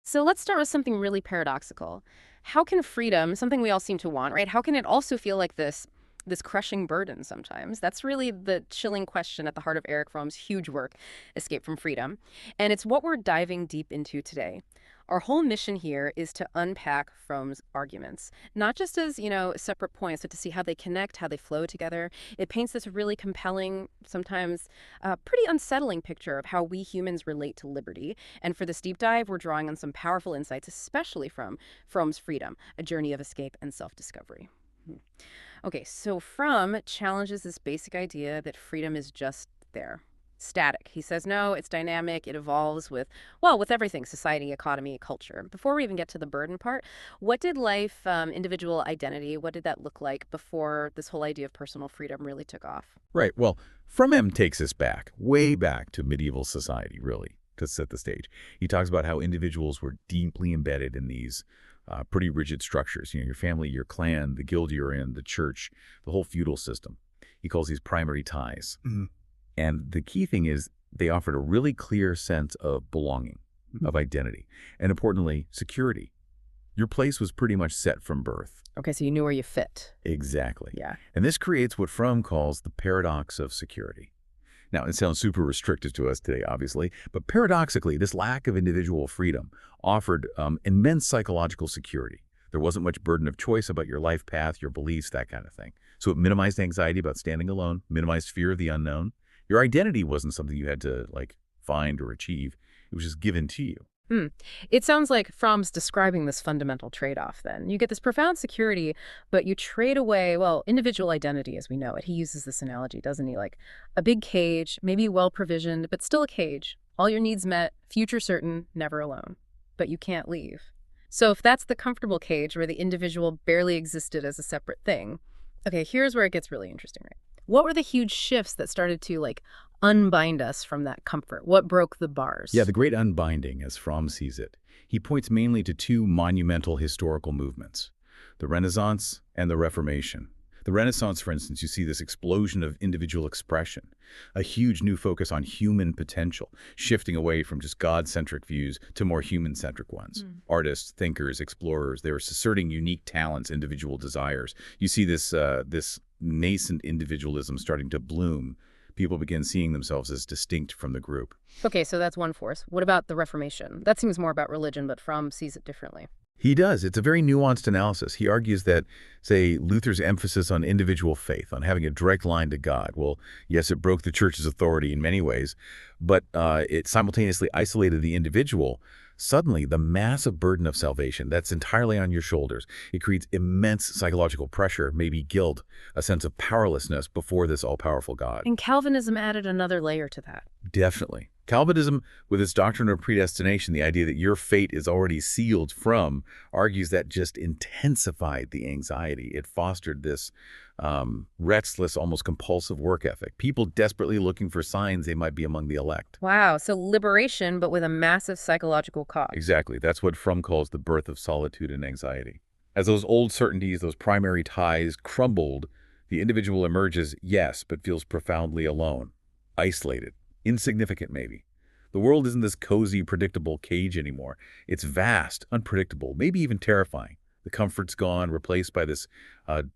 So let's start with something really paradoxical. How can freedom, something we all seem to want, right? How can it also feel like this crushing burden sometimes? That's really the chilling question at the heart of Erich Fromm's huge work, Escape from Freedom. And it's what we're diving deep into today. Our whole mission here is to unpack Fromm's arguments, not just as, separate points, but to see how they connect, how they flow together. It paints this really compelling, sometimes pretty unsettling picture of how we humans relate to liberty. And for this deep dive, we're drawing on some powerful insights, especially from Fromm's Freedom, a journey of escape and self-discovery. Okay, so Fromm challenges this basic idea that freedom is just there, static. He says, no, it's dynamic, it evolves with everything, society, economy, culture. Before we even get to the burden part, what did life, individual identity, what did that look like before this whole idea of personal freedom really took off? Right. Well, Fromm takes us back, way back to medieval society, really, to set the stage. He talks about how individuals were deeply embedded in these pretty rigid structures. Your family, your clan, the guild you're in, the church, the whole feudal system. He calls these primary ties. And the key thing is they offered a really clear sense of belonging, of identity, and importantly, security. Your place was pretty much set from birth. Okay, so you knew where you fit. Exactly. Yeah. And this creates what Fromm calls the paradox of security. Now, it sounds super restrictive to us today, obviously, but paradoxically, this lack of individual freedom offered immense psychological security. There wasn't much burden of choice about your life path, your beliefs, that kind of thing. So it minimized anxiety about standing alone, minimized fear of the unknown. Your identity wasn't something you had to, find or achieve. It was just given to you. It sounds like Fromm's describing this fundamental trade-off then. You get this profound security, but you trade away, well, individual identity as we know it. He uses this analogy, doesn't he? Like a big cage, maybe well-provisioned, but still a cage. All your needs met, future certain, never alone. But you can't leave. So if that's the comfortable cage where the individual barely existed as a separate thing, okay, here's where it gets really interesting, right? What were the huge shifts that started to, unbind us from that comfort? What broke the bars? Yeah, the great unbinding, as Fromm sees it. He points mainly to two monumental historical movements, the Renaissance and the Reformation. The Renaissance, for instance, you see this explosion of individual expression, a huge new focus on human potential, shifting away from just God-centric views to more human-centric ones. Artists, thinkers, explorers, they were asserting unique talents, individual desires. You see this nascent individualism starting to bloom. People begin seeing themselves as distinct from the group. Okay, so that's one force. What about the Reformation? That seems more about religion, but Fromm sees it differently. He does. It's a very nuanced analysis. He argues that, say, Luther's emphasis on individual faith, on having a direct line to God, well, yes, it broke the church's authority in many ways, but it simultaneously isolated the individual. Suddenly, the massive burden of salvation, that's entirely on your shoulders. It creates immense psychological pressure, maybe guilt, a sense of powerlessness before this all-powerful God. And Calvinism added another layer to that. Definitely. Calvinism, with its doctrine of predestination, the idea that your fate is already sealed from, argues that just intensified the anxiety. It fostered this restless, almost compulsive work ethic. People desperately looking for signs they might be among the elect. Wow, so liberation, but with a massive psychological cost. Exactly. That's what Fromm calls the birth of solitude and anxiety. As those old certainties, those primary ties crumbled, the individual emerges, yes, but feels profoundly alone, isolated. Insignificant, maybe. The world isn't this cozy, predictable cage anymore. It's vast, unpredictable, maybe even terrifying. The comfort's gone, replaced by this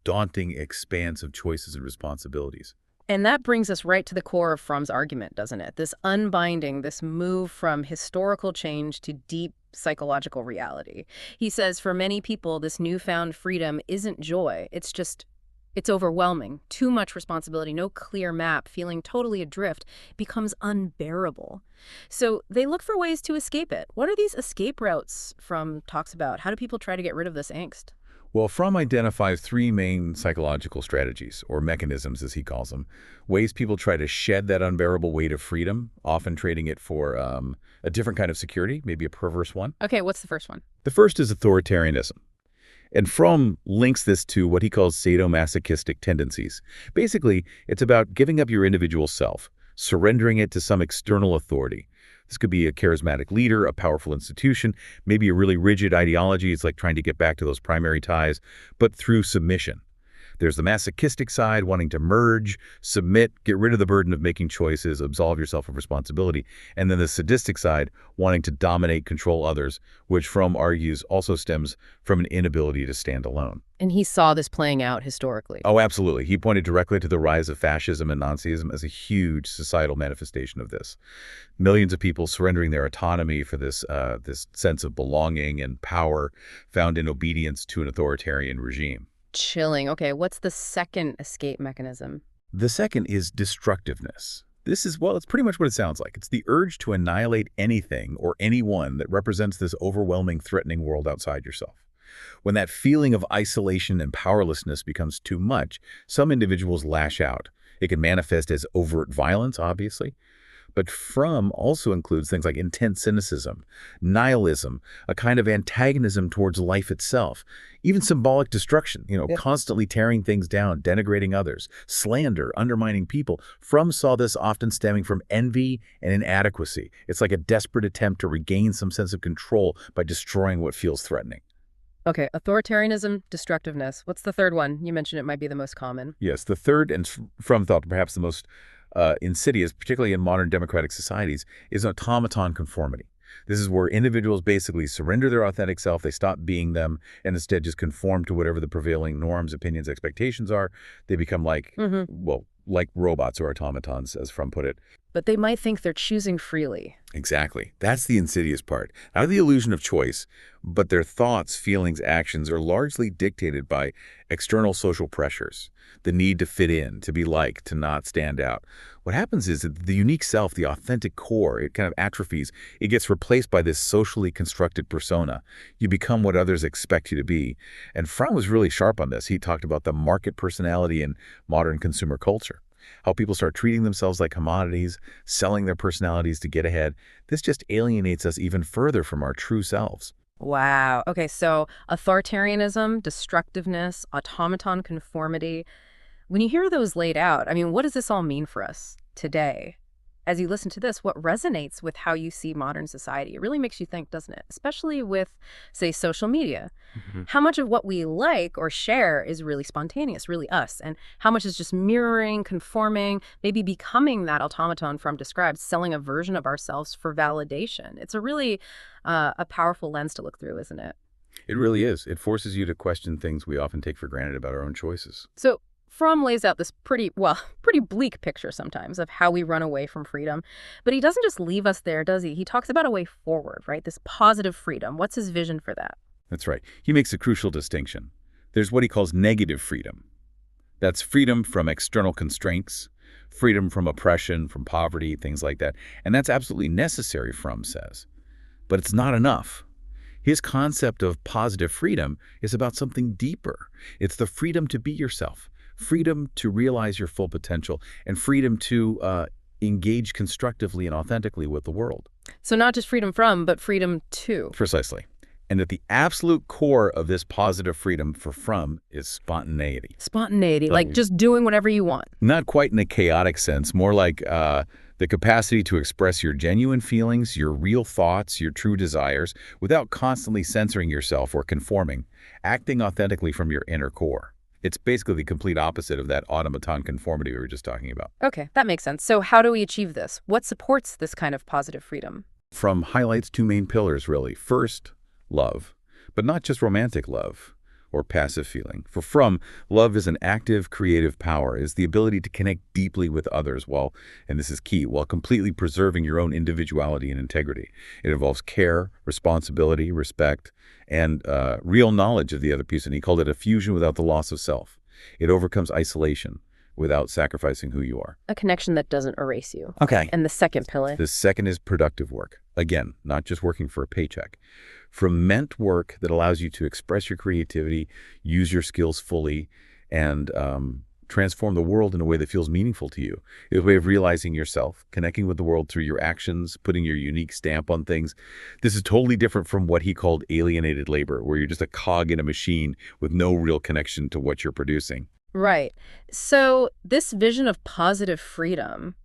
daunting expanse of choices and responsibilities. And that brings us right to the core of Fromm's argument, doesn't it? This unbinding, this move from historical change to deep psychological reality. He says for many people, this newfound freedom isn't joy. It's overwhelming. Too much responsibility, no clear map, feeling totally adrift becomes unbearable. So they look for ways to escape it. What are these escape routes Fromm talks about? How do people try to get rid of this angst? Well, Fromm identifies three main psychological strategies, or mechanisms as he calls them, ways people try to shed that unbearable weight of freedom, often trading it for a different kind of security, maybe a perverse one. Okay, what's the first one? The first is authoritarianism. And Fromm links this to what he calls sadomasochistic tendencies. Basically, it's about giving up your individual self, surrendering it to some external authority. This could be a charismatic leader, a powerful institution, maybe a really rigid ideology. It's like trying to get back to those primary ties, but through submission. There's the masochistic side, wanting to merge, submit, get rid of the burden of making choices, absolve yourself of responsibility. And then the sadistic side, wanting to dominate, control others, which Fromm argues also stems from an inability to stand alone. And he saw this playing out historically. Oh, absolutely. He pointed directly to the rise of fascism and Nazism as a huge societal manifestation of this. Millions of people surrendering their autonomy for this sense of belonging and power found in obedience to an authoritarian regime. Chilling. Okay, what's the second escape mechanism? The second is destructiveness. This is, well, it's pretty much what it sounds like. It's the urge to annihilate anything or anyone that represents this overwhelming, threatening world outside yourself. When that feeling of isolation and powerlessness becomes too much, some individuals lash out. It can manifest as overt violence, obviously, but Fromm also includes things like intense cynicism, nihilism, a kind of antagonism towards life itself, even symbolic destruction, constantly tearing things down, denigrating others, slander, undermining people. Fromm saw this often stemming from envy and inadequacy. It's like a desperate attempt to regain some sense of control by destroying what feels threatening. Okay, authoritarianism, destructiveness. What's the third one? You mentioned it might be the most common. Yes, the third, and Fromm thought perhaps the most insidious, particularly in modern democratic societies, is automaton conformity. This is where individuals basically surrender their authentic self, they stop being them, and instead just conform to whatever the prevailing norms, opinions, expectations are. They become like, well, like robots or automatons, as Fromm put it. But they might think they're choosing freely. Exactly. That's the insidious part. Not the illusion of choice, but their thoughts, feelings, actions are largely dictated by external social pressures, the need to fit in, to be liked, to not stand out. What happens is that the unique self, the authentic core, it kind of atrophies. It gets replaced by this socially constructed persona. You become what others expect you to be. And Fromm was really sharp on this. He talked about the market personality in modern consumer culture. How people start treating themselves like commodities, selling their personalities to get ahead. This just alienates us even further from our true selves. Wow. Okay, so authoritarianism, destructiveness, automaton conformity. When you hear those laid out, I mean, what does this all mean for us today? As you listen to this, what resonates with how you see modern society? It really makes you think, doesn't it? Especially with, say, social media. How much of what we like or share is really spontaneous, really us, and how much is just mirroring, conforming, maybe becoming that automaton Fromm described, selling a version of ourselves for validation. It's a really a powerful lens to look through, isn't it? It really is. It forces you to question things we often take for granted about our own choices. So Fromm lays out this pretty bleak picture sometimes of how we run away from freedom. But he doesn't just leave us there, does he? He talks about a way forward, right? This positive freedom. What's his vision for that? That's right. He makes a crucial distinction. There's what he calls negative freedom. That's freedom from external constraints, freedom from oppression, from poverty, things like that. And that's absolutely necessary, Fromm says. But it's not enough. His concept of positive freedom is about something deeper. It's the freedom to be yourself, freedom to realize your full potential, and freedom to engage constructively and authentically with the world. So not just freedom from, but freedom to. Precisely. And at the absolute core of this positive freedom for Fromm is spontaneity. Spontaneity, like just doing whatever you want. Not quite in a chaotic sense, more like the capacity to express your genuine feelings, your real thoughts, your true desires, without constantly censoring yourself or conforming, acting authentically from your inner core. It's basically the complete opposite of that automaton conformity we were just talking about. Okay, that makes sense. So how do we achieve this? What supports this kind of positive freedom? Fromm highlights two main pillars, really. First, love, but not just romantic love or passive feeling. For Fromm, love is an active, creative power, is the ability to connect deeply with others while, and this is key, while completely preserving your own individuality and integrity. It involves care, responsibility, respect, and real knowledge of the other person. He called it a fusion without the loss of self. It overcomes isolation without sacrificing who you are. A connection that doesn't erase you. Okay. And the second pillar? The second is productive work. Again, not just working for a paycheck. Ferment work that allows you to express your creativity, use your skills fully, and transform the world in a way that feels meaningful to you. It's a way of realizing yourself, connecting with the world through your actions, putting your unique stamp on things. This is totally different from what he called alienated labor, where you're just a cog in a machine with no real connection to what you're producing. Right. So this vision of positive freedom,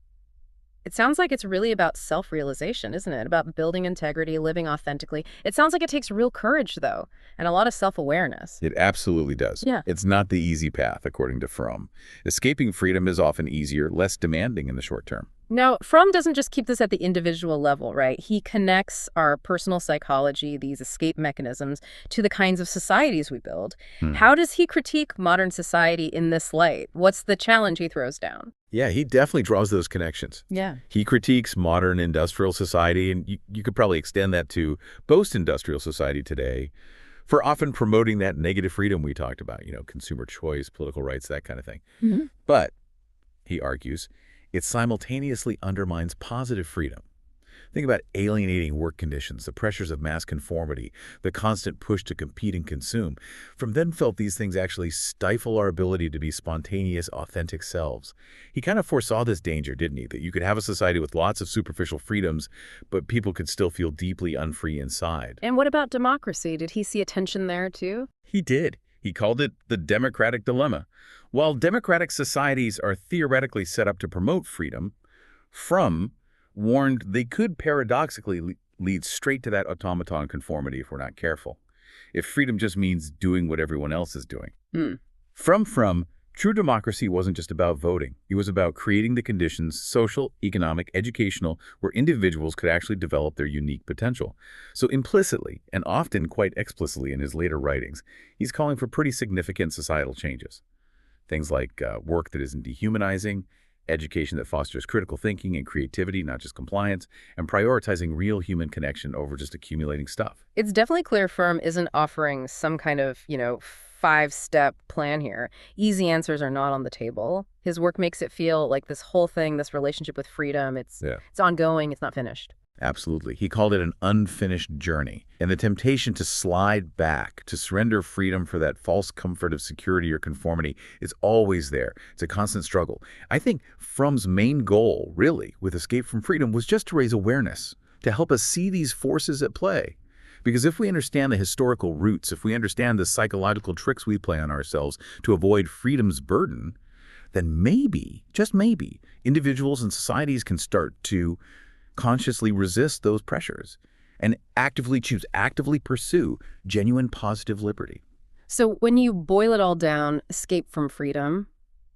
It sounds like it's really about self-realization, isn't it? About building integrity, living authentically. It sounds like it takes real courage, though, and a lot of self-awareness. It absolutely does. Yeah. It's not the easy path, according to Fromm. Escaping freedom is often easier, less demanding in the short term. Now, Fromm doesn't just keep this at the individual level, right? He connects our personal psychology, these escape mechanisms, to the kinds of societies we build. Hmm. How does he critique modern society in this light? What's the challenge he throws down? Yeah, he definitely draws those connections. Yeah. He critiques modern industrial society, and you could probably extend that to post-industrial society today, for often promoting that negative freedom we talked about, consumer choice, political rights, that kind of thing. Mhm. But, he argues, it simultaneously undermines positive freedom. Think about alienating work conditions, the pressures of mass conformity, the constant push to compete and consume. From then felt these things actually stifle our ability to be spontaneous, authentic selves. He kind of foresaw this danger, didn't he? That you could have a society with lots of superficial freedoms, but people could still feel deeply unfree inside. And what about democracy? Did he see a tension there, too? He did. He called it the democratic dilemma. While democratic societies are theoretically set up to promote freedom, Fromm warned they could paradoxically lead straight to that automaton conformity if we're not careful, if freedom just means doing what everyone else is doing. Hmm. Fromm, true democracy wasn't just about voting. It was about creating the conditions, social, economic, educational, where individuals could actually develop their unique potential. So implicitly, and often quite explicitly in his later writings, he's calling for pretty significant societal changes. Things like work that isn't dehumanizing, education that fosters critical thinking and creativity, not just compliance, and prioritizing real human connection over just accumulating stuff. It's definitely clear Firm isn't offering some kind of, five-step plan here. Easy answers are not on the table. His work makes it feel like this whole thing, this relationship with freedom, Yeah. it's ongoing, it's not finished. Absolutely. He called it an unfinished journey. And the temptation to slide back, to surrender freedom for that false comfort of security or conformity is always there. It's a constant struggle. I think Fromm's main goal, really, with Escape from Freedom was just to raise awareness, to help us see these forces at play. Because if we understand the historical roots, if we understand the psychological tricks we play on ourselves to avoid freedom's burden, then maybe, just maybe, individuals and societies can start to consciously resist those pressures and actively pursue genuine positive liberty. So when you boil it all down, Escape from Freedom,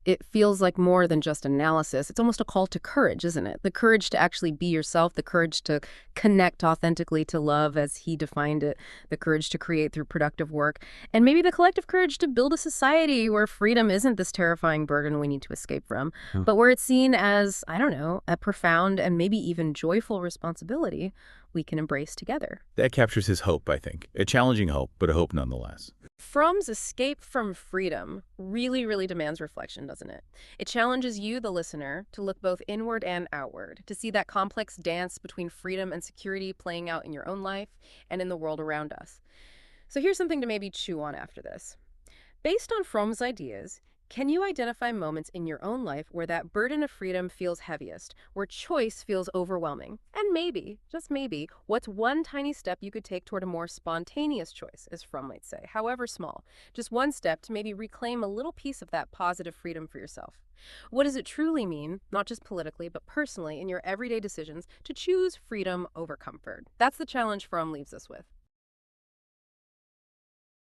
it feels like more than just analysis. It's almost a call to courage, isn't it? The courage to actually be yourself, the courage to connect authentically to love as he defined it, the courage to create through productive work, and maybe the collective courage to build a society where freedom isn't this terrifying burden we need to escape from, but where it's seen as, I don't know, a profound and maybe even joyful responsibility we can embrace together. That captures his hope, I think. A challenging hope, but a hope nonetheless. Fromm's Escape from Freedom really demands reflection, doesn't it? It challenges you, the listener, to look both inward and outward, to see that complex dance between freedom and security playing out in your own life and in the world around us. So here's something to maybe chew on after this. Based on Fromm's ideas, can you identify moments in your own life where that burden of freedom feels heaviest, where choice feels overwhelming? And maybe, just maybe, what's one tiny step you could take toward a more spontaneous choice, as Fromm might say, however small? Just one step to maybe reclaim a little piece of that positive freedom for yourself. What does it truly mean, not just politically, but personally in your everyday decisions, to choose freedom over comfort? That's the challenge Fromm leaves us with.